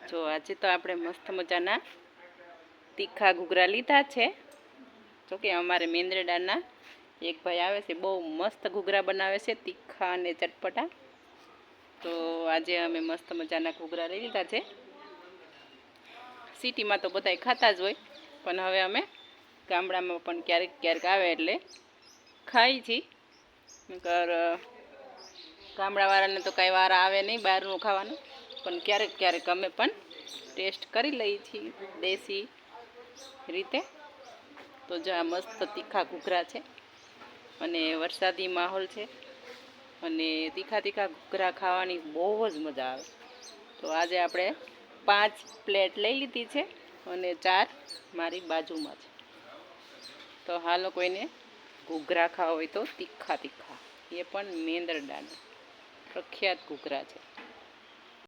જો આજે તો આપણે મસ્ત મજાના તીખા ઘૂઘરા લીધા છે. જોકે અમારે મેંદરડાના એક ભાઈ આવે છે, બહુ મસ્ત ઘૂઘરા બનાવે છે, તીખા અને ચટપટા. તો આજે અમે મસ્ત મજાના ઘૂઘરા લઈ લીધા છે. સિટીમાં તો બધાય ખાતા જ હોય, પણ હવે અમે ગામડામાં પણ ક્યારેક ક્યારેક આવે એટલે ખાઈ છીએ. નકર ગામડાવાળાને તો કાંઈ વાર આવે નહીં બહારનું ખાવાનું, પણ ક્યારેક ક્યારેક અમે પણ ટેસ્ટ કરી લઈએ છીએ દેશી રીતે. તો જો આ મસ્ત તીખા ઘૂઘરા છે અને વરસાદી માહોલ છે અને તીખા તીખા ઘૂઘરા ખાવાની બહુ જ મજા આવે. તો આજે આપણે 5 પ્લેટ લઈ લીધી છે અને 4 મારી બાજુમાં છે. તો હાલો, કોઈને ઘૂઘરા ખાવા હોય તો તીખા તીખા, એ પણ મેંદરડાના પ્રખ્યાત ઘૂઘરા છે.